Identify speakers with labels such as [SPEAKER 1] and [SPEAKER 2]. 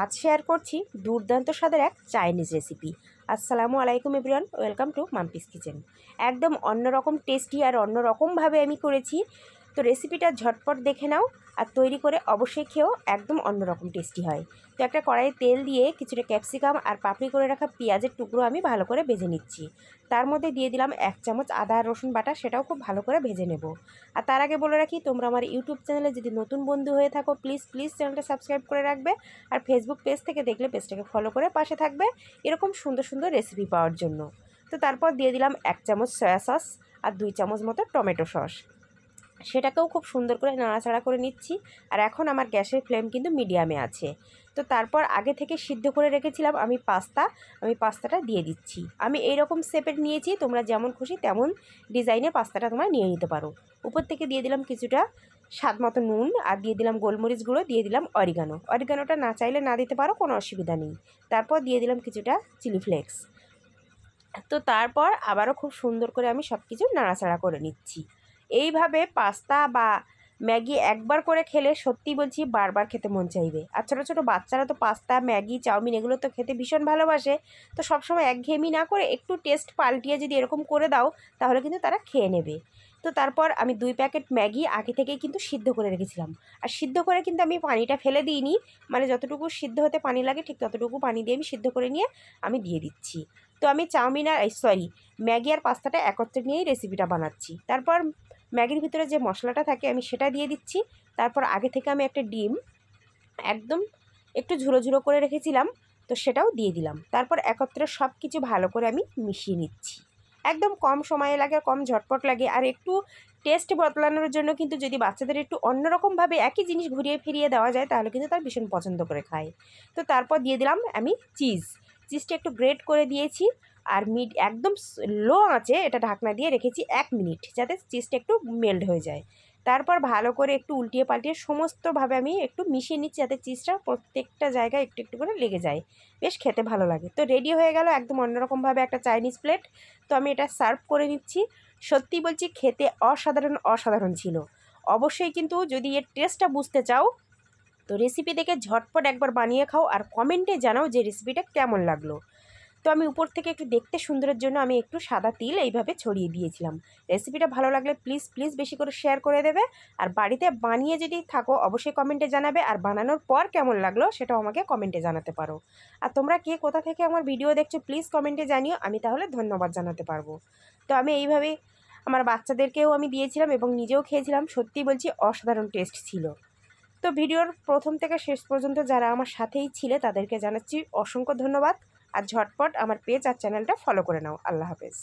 [SPEAKER 1] আজ শেয়ার করছি দুর্দান্ত স্বাদের এক চাইনিজ রেসিপি। আসসালামু আলাইকুম everyone, welcome to Mampi's kitchen. একদম অন্যরকম টেস্টি আর অন্যরকমভাবে আমি করেছি। তো রেসিপিটা ঝটপট দেখে নাও আর তৈরি করে অবশ্যই খেয়েও, একদম অন্যরকম টেস্টি হয়। তো একটা কড়াইয়ে তেল দিয়ে কিছুটা ক্যাপসিকাম আর পাপড়ি করে রাখা পেঁয়াজের টুকরো আমি ভালো করে ভেজে নিচ্ছি। তার মধ্যে দিয়ে দিলাম 1 চামচ আদা আর রসুন বাটা, সেটাও খুব ভালো করে ভেজে নেব। আর তার আগে বলে রাখি, তোমরা আমার ইউটিউব চ্যানেলে যদি নতুন বন্ধু হয়ে থাকো প্লিজ চ্যানেলটা সাবস্ক্রাইব করে রাখবে। আর ফেসবুক পেজ থেকে দেখলে পেজটাকে ফলো করে পাশে থাকবে এরকম সুন্দর সুন্দর রেসিপি পাওয়ার জন্য। তো তারপর দিয়ে দিলাম 1 চামচ সয়া সস আর 2 চামচ মতো টমেটো সস, সেটাকেও খুব সুন্দর করে নাড়াচাড়া করে নিচ্ছি। আর এখন আমার গ্যাসের ফ্লেম কিন্তু মিডিয়ামে আছে। তো তারপর আগে থেকে সিদ্ধ করে রেখেছিলাম আমি পাস্তাটা দিয়ে দিচ্ছি। আমি এইরকম শেপের নিয়েছি, তোমরা যেমন খুশি তেমন ডিজাইনে পাস্তাটা তোমরা নিয়ে নিতে পারো। উপর থেকে দিয়ে দিলাম কিছুটা স্বাদ মতো নুন আর দিয়ে দিলাম গোলমরিচ গুঁড়ো, দিয়ে দিলাম অরিগানোটা না চাইলে না দিতে পারো, কোনো অসুবিধা নেই। তারপর দিয়ে দিলাম কিছুটা চিলি ফ্লেক্স। তো তারপর আবারও খুব সুন্দর করে আমি সব কিছু নাড়াচাড়া করে নিচ্ছি। এইভাবে পাস্তা বা ম্যাগি একবার করে খেলে সত্যি বলছি বারবার খেতে মন চাইবে। আর ছোটো ছোটো বাচ্চারা তো পাস্তা, ম্যাগি, চাউমিন এগুলো তো খেতে ভীষণ ভালোবাসে। তো সবসময় একঘেয়েমি না করে একটু টেস্ট পাল্টিয়ে যদি এরকম করে দাও তাহলে কিন্তু তারা খেয়ে নেবে। তো তারপর আমি 2 প্যাকেট ম্যাগি আগে থেকেই কিন্তু সিদ্ধ করে রেখেছিলাম। আর সিদ্ধ করে কিন্তু আমি পানিটা ফেলে দিইনি, মানে যতটুকু সিদ্ধ হতে পানি লাগে ঠিক ততটুকু পানি দিয়ে আমি সিদ্ধ করে নিয়ে আমি দিয়ে দিচ্ছি। তো আমি ম্যাগি আর পাস্তাটা একত্রে নিয়েই রেসিপিটা বানাচ্ছি। তারপর ম্যাগির ভিতরে যে মশলাটা থাকে আমি সেটা দিয়ে দিচ্ছি। তারপর আগে থেকে আমি একটা ডিম একদম একটু ঝুরো ঝুরো করে রেখেছিলাম, তো সেটাও দিয়ে দিলাম। তারপর একত্রে সব কিছু ভালো করে আমি মিশিয়ে নিচ্ছি। একদম কম সময়ে লাগে, কম ঝটপট লাগে। আর একটু টেস্ট বদলানোর জন্য কিন্তু যদি বাচ্চাদের একটু অন্যরকমভাবে একই জিনিস ঘুরিয়ে ফিরিয়ে দেওয়া যায় তাহলে কিন্তু তারা ভীষণ পছন্দ করে খায়। তো তারপর দিয়ে দিলাম আমি চিজটা একটু গ্রেট করে দিয়েছি। আর একদম লো আঁচে এটা ঢাকনা দিয়ে রেখেছি 1 মিনিট, যাতে চিজটা একটু মেল্ট হয়ে যায়। তারপর ভালো করে একটু উল্টিয়ে পাল্টিয়ে সমস্তভাবে আমি একটু মিশিয়ে নিচ্ছি, যাতে চিজটা প্রত্যেকটা জায়গায় একটু একটু করে লেগে যায়, বেশ খেতে ভালো লাগে। তো রেডি হয়ে গেল একদম অন্যরকমভাবে একটা চাইনিজ প্লেট। তো আমি এটা সার্ভ করে নিচ্ছি। সত্যি বলছি খেতে অসাধারণ ছিল। অবশ্যই কিন্তু যদি এর টেস্টটা বুঝতে চাও তো রেসিপি দেখে ঝটপট একবার বানিয়ে খাও আর কমেন্টে জানাও যে রেসিপিটা কেমন লাগলো। তো আমি উপর থেকে একটু দেখতে সুন্দরের জন্য আমি একটু সাদা তিল এইভাবে ছড়িয়ে দিয়েছিলাম। রেসিপিটা ভালো লাগলে প্লিজ বেশি করে শেয়ার করে দেবে। আর বাড়িতে বানিয়ে যদি থাকো অবশ্যই কমেন্টে জানাবে, আর বানানোর পর কেমন লাগলো সেটাও আমাকে কমেন্টে জানাতে পারো। আর তোমরা কে কোথা থেকে আমার ভিডিও দেখছো প্লিজ কমেন্টে জানিও, আমি তাহলে ধন্যবাদ জানাতে পারবো। তো আমি এইভাবেই আমার বাচ্চাদেরকেও আমি দিয়েছিলাম এবং নিজেও খেয়েছিলাম। সত্যি বলছি অসাধারণ টেস্ট ছিল। তো ভিডিওর প্রথম থেকে শেষ পর্যন্ত যারা আমার সাথেই ছিলে তাদেরকে জানাচ্ছি অসংখ্য ধন্যবাদ। আর ঝটপট আমার পেজ আর চ্যানেলটা ফলো করে নাও। আল্লাহ হাফেজ।